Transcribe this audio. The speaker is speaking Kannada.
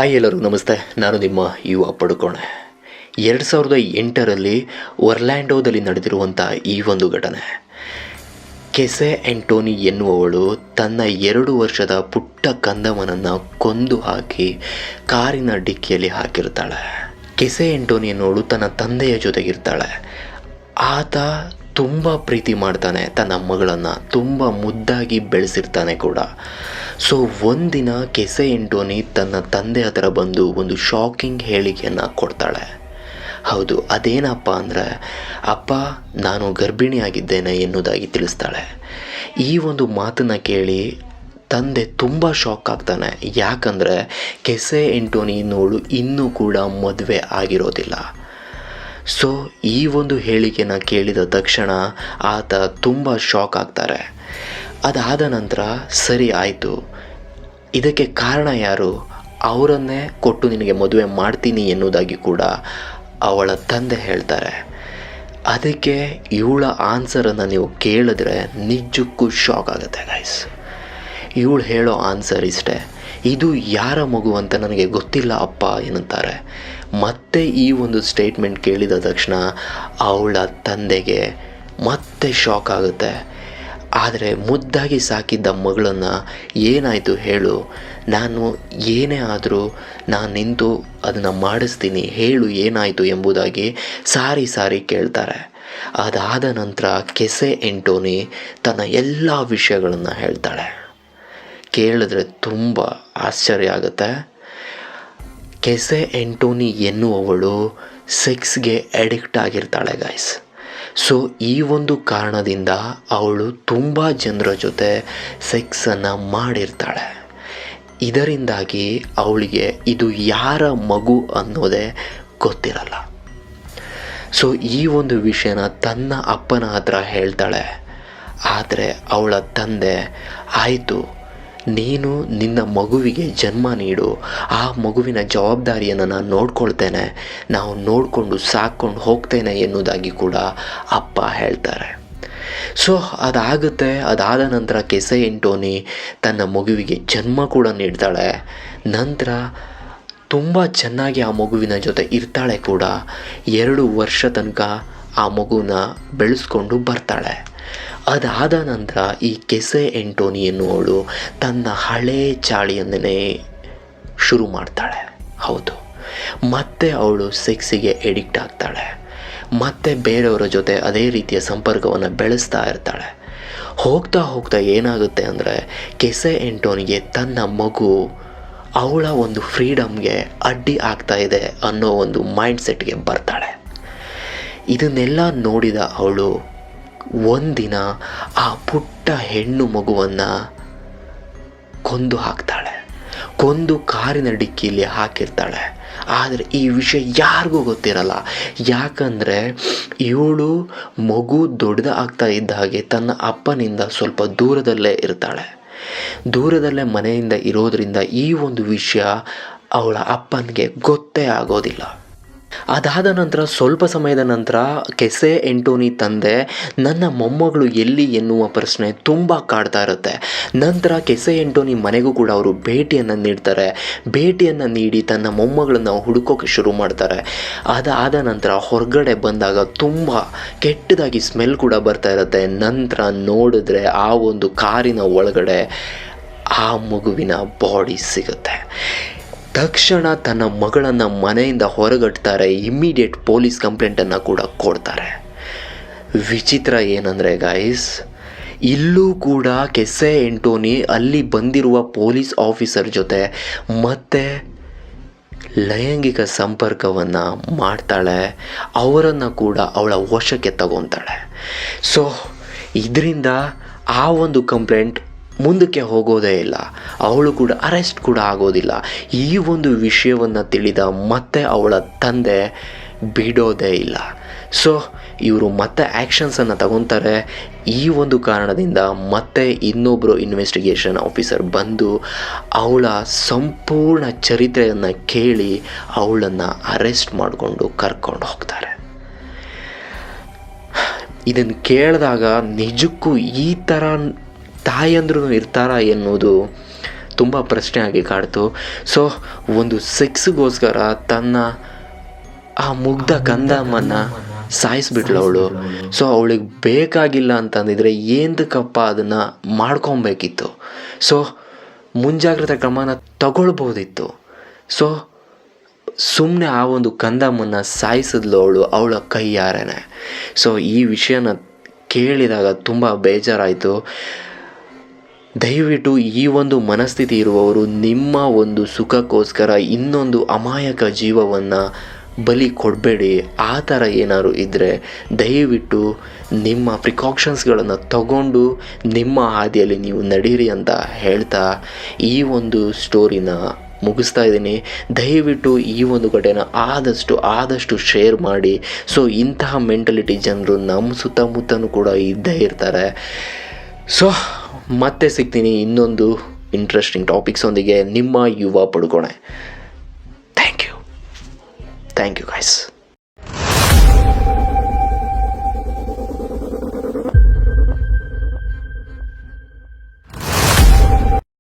ಹಾಯ್ ಎಲ್ಲರಿಗೂ ನಮಸ್ತೆ. ನಾನು ನಿಮ್ಮ ಯುವ ಪಡುಕೋಣೆ. 2008ರಲ್ಲಿ ಒರ್ಲ್ಯಾಂಡೋದಲ್ಲಿ ನಡೆದಿರುವಂಥ ಈ ಒಂದು ಘಟನೆ. ಕೆಸೆ ಆ್ಯಂಟೋನಿ ಎನ್ನುವವಳು ತನ್ನ 2 ವರ್ಷದ ಪುಟ್ಟ ಕಂದಮ್ಮನನ್ನು ಕೊಂದು ಹಾಕಿ ಕಾರಿನ ಡಿಕ್ಕಿಯಲ್ಲಿ ಹಾಕಿರ್ತಾಳೆ. ಕೆಸೆ ಆ್ಯಂಟೋನಿ ಎನ್ನುವಳು ತನ್ನ ತಂದೆಯ ಜೊತೆಗಿರ್ತಾಳೆ. ಆತ ತುಂಬ ಪ್ರೀತಿ ಮಾಡ್ತಾನೆ, ತನ್ನ ಮಗಳನ್ನು ತುಂಬ ಮುದ್ದಾಗಿ ಬೆಳೆಸಿರ್ತಾನೆ ಕೂಡ. ಸೊ ಒಂದಿನ ಕೆಸೆ ಆ್ಯಂಟೋನಿ ತನ್ನ ತಂದೆ ಹತ್ರ ಬಂದು ಒಂದು ಶಾಕಿಂಗ್ ಹೇಳಿಕೆಯನ್ನು ಕೊಡ್ತಾಳೆ. ಹೌದು, ಅದೇನಪ್ಪ ಅಂದರೆ, ಅಪ್ಪ ನಾನು ಗರ್ಭಿಣಿಯಾಗಿದ್ದೇನೆ ಎನ್ನುವುದಾಗಿ ತಿಳಿಸ್ತಾಳೆ. ಈ ಒಂದು ಮಾತನ್ನು ಕೇಳಿ ತಂದೆ ತುಂಬ ಶಾಕ್ ಆಗ್ತಾನೆ. ಯಾಕಂದರೆ ಕೆಸೆ ಆ್ಯಂಟೋನಿ ಎನ್ನುವಳು ಇನ್ನೂ ಕೂಡ ಮದುವೆ ಆಗಿರೋದಿಲ್ಲ. ಸೊ ಈ ಒಂದು ಹೇಳಿಕೆನ ಕೇಳಿದ ತಕ್ಷಣ ಆತ ತುಂಬ ಶಾಕ್ ಆಗ್ತಾರೆ. ಅದಾದ ನಂತರ ಸರಿ ಆಯಿತು, ಇದಕ್ಕೆ ಕಾರಣ ಯಾರು, ಅವರನ್ನೇ ಕೊಟ್ಟು ನಿನಗೆ ಮದುವೆ ಮಾಡ್ತೀನಿ ಎನ್ನುವುದಾಗಿ ಕೂಡ ಅವಳ ತಂದೆ ಹೇಳ್ತಾರೆ. ಅದಕ್ಕೆ ಇವಳ ಆನ್ಸರನ್ನು ನೀವು ಕೇಳಿದ್ರೆ ನಿಜಕ್ಕೂ ಶಾಕ್ ಆಗುತ್ತೆ ಗೈಸ್. ಇವಳು ಹೇಳೋ ಆನ್ಸರ್ ಇಷ್ಟೇ, ಇದು ಯಾರ ಮಗು ಅಂತ ನನಗೆ ಗೊತ್ತಿಲ್ಲ ಅಪ್ಪ ಎನ್ನುತ್ತಾರೆ. ಮತ್ತೆ ಈ ಒಂದು ಸ್ಟೇಟ್ಮೆಂಟ್ ಕೇಳಿದ ತಕ್ಷಣ ಅವಳ ತಂದೆಗೆ ಮತ್ತೆ ಶಾಕ್ ಆಗುತ್ತೆ. ಆದರೆ ಮುದ್ದಾಗಿ ಸಾಕಿದ್ದ ಮಗಳನ್ನು ಏನಾಯಿತು ಹೇಳು, ನಾನು ಏನೇ ಆದರೂ ನಾನು ನಿಂತು ಅದನ್ನು ಮಾಡಿಸ್ತೀನಿ, ಹೇಳು ಏನಾಯಿತು ಎಂಬುದಾಗಿ ಸಾರಿ ಕೇಳ್ತಾರೆ. ಅದಾದ ನಂತರ ಕೆಸೆ ಆ್ಯಂಟೋನಿ ತನ್ನ ಎಲ್ಲ ವಿಷಯಗಳನ್ನು ಹೇಳ್ತಾಳೆ. ಕೇಳಿದ್ರೆ ತುಂಬ ಆಶ್ಚರ್ಯ ಆಗುತ್ತೆ. ಕೆಸೆ ಆ್ಯಂಟೋನಿ ಎನ್ನುವವಳು ಸೆಕ್ಸ್ಗೆ ಅಡಿಕ್ಟ್ ಆಗಿರ್ತಾಳೆ ಗೈಸ್. ಸೊ ಈ ಒಂದು ಕಾರಣದಿಂದ ಅವಳು ತುಂಬ ಜನರ ಜೊತೆ ಸೆಕ್ಸನ್ನು ಮಾಡಿರ್ತಾಳೆ. ಇದರಿಂದಾಗಿ ಅವಳಿಗೆ ಇದು ಯಾರ ಮಗು ಅನ್ನೋದೇ ಗೊತ್ತಿರಲ್ಲ. ಸೊ ಈ ಒಂದು ವಿಷಯನ ತನ್ನ ಅಪ್ಪನ ಹತ್ರ ಹೇಳ್ತಾಳೆ. ಆದರೆ ಅವಳ ತಂದೆ, ಆಯಿತು ನೀನು ನಿನ್ನ ಮಗುವಿಗೆ ಜನ್ಮ ನೀಡು, ಆ ಮಗುವಿನ ಜವಾಬ್ದಾರಿಯನ್ನು ನಾನು ನೋಡ್ಕೊಳ್ತೇನೆ, ನಾವು ನೋಡಿಕೊಂಡು ಸಾಕ್ಕೊಂಡು ಹೋಗ್ತೇನೆ ಎನ್ನುವುದಾಗಿ ಕೂಡ ಅಪ್ಪ ಹೇಳ್ತಾರೆ. ಸೊ ಅದಾಗುತ್ತೆ. ಅದಾದ ನಂತರ ಕೆಸೆ ಆ್ಯಂಟೋನಿ ತನ್ನ ಮಗುವಿಗೆ ಜನ್ಮ ಕೂಡ ನೀಡ್ತಾಳೆ. ನಂತರ ತುಂಬ ಚೆನ್ನಾಗಿ ಆ ಮಗುವಿನ ಜೊತೆ ಇರ್ತಾಳೆ ಕೂಡ. 2 ವರ್ಷ ತನಕ ಆ ಮಗುನ ಬೆಳೆಸ್ಕೊಂಡು ಬರ್ತಾಳೆ. ಅದಾದ ನಂತರ ಈ ಕೆಸೆ ಆ್ಯಂಟೋನಿ ಎನ್ನುವಳು ತನ್ನ ಹಳೇ ಚಾಳಿಯನ್ನೇ ಶುರು ಮಾಡ್ತಾಳೆ. ಹೌದು, ಮತ್ತೆ ಅವಳು ಸೆಕ್ಸಿಗೆ ಎಡಿಕ್ಟ್ ಆಗ್ತಾಳೆ. ಮತ್ತೆ ಬೇರೆಯವರ ಜೊತೆ ಅದೇ ರೀತಿಯ ಸಂಪರ್ಕವನ್ನು ಬೆಳೆಸ್ತಾ ಇರ್ತಾಳೆ. ಹೋಗ್ತಾ ಏನಾಗುತ್ತೆ ಅಂದರೆ, ಕೆಸೆ ಆ್ಯಂಟೋನಿಗೆ ತನ್ನ ಮಗು ಅವಳ ಒಂದು ಫ್ರೀಡಮ್ಗೆ ಅಡ್ಡಿ ಆಗ್ತಾ ಇದೆ ಅನ್ನೋ ಒಂದು ಮೈಂಡ್ಸೆಟ್ಗೆ ಬರ್ತಾಳೆ. ಇದನ್ನೆಲ್ಲ ನೋಡಿದ ಅವಳು ಒಂದಿನ ಆ ಪುಟ್ಟ ಹೆಣ್ಣು ಮಗುವನ್ನು ಕೊಂದು ಕಾರಿನ ಡಿಕ್ಕಿಯಲ್ಲಿ ಹಾಕಿರ್ತಾಳೆ. ಆದರೆ ಈ ವಿಷಯ ಯಾರಿಗೂ ಗೊತ್ತಿರಲ್ಲ. ಯಾಕಂದರೆ ಇವಳು ಮಗು ದೊಡ್ಡದಾಗ್ತಾ ಇದ್ದ ಹಾಗೆ ತನ್ನ ಅಪ್ಪನಿಂದ ಸ್ವಲ್ಪ ದೂರದಲ್ಲೇ ಇರ್ತಾಳೆ. ದೂರದಲ್ಲೇ ಮನೆಯಿಂದ ಇರೋದರಿಂದ ಈ ಒಂದು ವಿಷಯ ಅವಳ ಅಪ್ಪನಿಗೆ ಗೊತ್ತೇ ಆಗೋದಿಲ್ಲ. ಅದಾದ ನಂತರ ಸ್ವಲ್ಪ ಸಮಯದ ನಂತರ ಕೆಸೆ ಆ್ಯಂಟೋನಿ ತಂದೆ, ನನ್ನ ಮೊಮ್ಮಗಳು ಎಲ್ಲಿ ಎನ್ನುವ ಪ್ರಶ್ನೆ ತುಂಬ ಕಾಡ್ತಾ ಇರುತ್ತೆ. ನಂತರ ಕೆಸೆ ಆ್ಯಂಟೋನಿ ಮನೆಗೂ ಕೂಡ ಅವರು ಭೇಟಿಯನ್ನು ನೀಡಿ ತನ್ನ ಮೊಮ್ಮಗಳನ್ನು ಹುಡುಕೋಕೆ ಶುರು ಮಾಡ್ತಾರೆ. ಅದಾದ ನಂತರ ಹೊರಗಡೆ ಬಂದಾಗ ತುಂಬ ಕೆಟ್ಟದಾಗಿ ಸ್ಮೆಲ್ ಕೂಡ ಬರ್ತಾ ಇರುತ್ತೆ. ನಂತರ ನೋಡಿದ್ರೆ ಆ ಒಂದು ಕಾರಿನ ಒಳಗಡೆ ಆ ಮಗುವಿನ ಬಾಡಿ ಸಿಗುತ್ತೆ. ತಕ್ಷಣ ತನ್ನ ಮಗಳನ್ನು ಮನೆಯಿಂದ ಹೊರಗಟ್ತಾರೆ. ಇಮ್ಮಿಡಿಯೇಟ್ ಪೊಲೀಸ್ ಕಂಪ್ಲೇಂಟನ್ನು ಕೂಡ ಕೊಡ್ತಾರೆ. ವಿಚಿತ್ರ ಏನಂದರೆ ಗೈಸ್, ಇಲ್ಲೂ ಕೂಡ ಕೆಸೆ ಆ್ಯಂಟೋನಿ ಅಲ್ಲಿ ಬಂದಿರುವ ಪೊಲೀಸ್ ಆಫೀಸರ್ ಜೊತೆ ಮತ್ತೆ ಲೈಂಗಿಕ ಸಂಪರ್ಕವನ್ನು ಮಾಡ್ತಾಳೆ. ಅವರನ್ನು ಕೂಡ ಅವಳ ವಶಕ್ಕೆ ತಗೊತಾಳೆ. ಸೊ ಇದರಿಂದ ಆ ಒಂದು ಕಂಪ್ಲೇಂಟ್ ಮುಂದಕ್ಕೆ ಹೋಗೋದೇ ಇಲ್ಲ. ಅವಳು ಕೂಡ ಅರೆಸ್ಟ್ ಕೂಡ ಆಗೋದಿಲ್ಲ. ಈ ಒಂದು ವಿಷಯವನ್ನು ತಿಳಿದ ಮತ್ತೆ ಅವಳ ತಂದೆ ಬಿಡೋದೇ ಇಲ್ಲ. ಸೊ ಇವರು ಮತ್ತೆ ಆ್ಯಕ್ಷನ್ಸನ್ನು ತಗೊತಾರೆ. ಈ ಒಂದು ಕಾರಣದಿಂದ ಮತ್ತೆ ಇನ್ನೊಬ್ಬರು ಇನ್ವೆಸ್ಟಿಗೇಷನ್ ಆಫೀಸರ್ ಬಂದು ಅವಳ ಸಂಪೂರ್ಣ ಚರಿತ್ರೆಯನ್ನು ಕೇಳಿ ಅವಳನ್ನು ಅರೆಸ್ಟ್ ಮಾಡಿಕೊಂಡು ಕರ್ಕೊಂಡು ಹೋಗ್ತಾರೆ. ಇದನ್ನು ಕೇಳಿದಾಗ ನಿಜಕ್ಕೂ ಈ ಥರ ತಾಯಂದ್ರೂ ಇರ್ತಾರಾ ಎನ್ನುವುದು ತುಂಬ ಪ್ರಶ್ನೆ ಆಗಿ ಕಾಡ್ತು. ಸೊ ಒಂದು ಸೆಕ್ಸ್ಗೋಸ್ಕರ ತನ್ನ ಆ ಮುಗ್ಧ ಕಂದಮ್ಮನ್ನು ಸಾಯಿಸ್ಬಿಟ್ಲು ಅವಳು. ಸೊ ಅವಳಿಗೆ ಬೇಕಾಗಿಲ್ಲ ಅಂತಂದಿದ್ರೆ ಏನಕ್ಕಪ್ಪ ಅದನ್ನು ಮಾಡ್ಕೊಬೇಕಿತ್ತು. ಸೊ ಮುಂಜಾಗ್ರತಾ ಕ್ರಮನ ತಗೊಳ್ಬೋದಿತ್ತು. ಸೊ ಸುಮ್ಮನೆ ಆ ಒಂದು ಕಂದಮ್ಮನ್ನು ಸಾಯಿಸಿದ್ಲು ಅವಳ ಕೈಯಾರನೆ. ಸೊ ಈ ವಿಷಯನ ಕೇಳಿದಾಗ ತುಂಬ ಬೇಜಾರಾಯಿತು. ದಯವಿಟ್ಟು ಈ ಒಂದು ಮನಸ್ಥಿತಿ ಇರುವವರು ನಿಮ್ಮ ಒಂದು ಸುಖಕ್ಕೋಸ್ಕರ ಇನ್ನೊಂದು ಅಮಾಯಕ ಜೀವವನ್ನು ಬಲಿ ಕೊಡಬೇಡಿ. ಆ ಥರ ಏನಾದ್ರು ಇದ್ದರೆ ದಯವಿಟ್ಟು ನಿಮ್ಮ ಪ್ರಿಕಾಷನ್ಸ್ಗಳನ್ನು ತಗೊಂಡು ನಿಮ್ಮ ಹಾದಿಯಲ್ಲಿ ನೀವು ನಡೀರಿ ಅಂತ ಹೇಳ್ತಾ ಈ ಒಂದು ಸ್ಟೋರಿನ ಮುಗಿಸ್ತಾ ಇದ್ದೀನಿ. ದಯವಿಟ್ಟು ಈ ಒಂದು ಘಟನೆ ಆದಷ್ಟು ಶೇರ್ ಮಾಡಿ. ಸೊ ಇಂತಹ ಮೆಂಟಲಿಟಿ ಜನರು ನಮ್ಮ ಸುತ್ತಮುತ್ತಲೂ ಕೂಡ ಇದ್ದೇ ಇರ್ತಾರೆ. ಸೊ ಮತ್ತೆ ಸಿಗ್ತೀನಿ ಇನ್ನೊಂದು ಇಂಟ್ರೆಸ್ಟಿಂಗ್ ಟಾಪಿಕ್ಸೊಂದಿಗೆ. ನಿಮ್ಮ ಯುವ ಪಡುಕೋಣೆ. Thank you guys.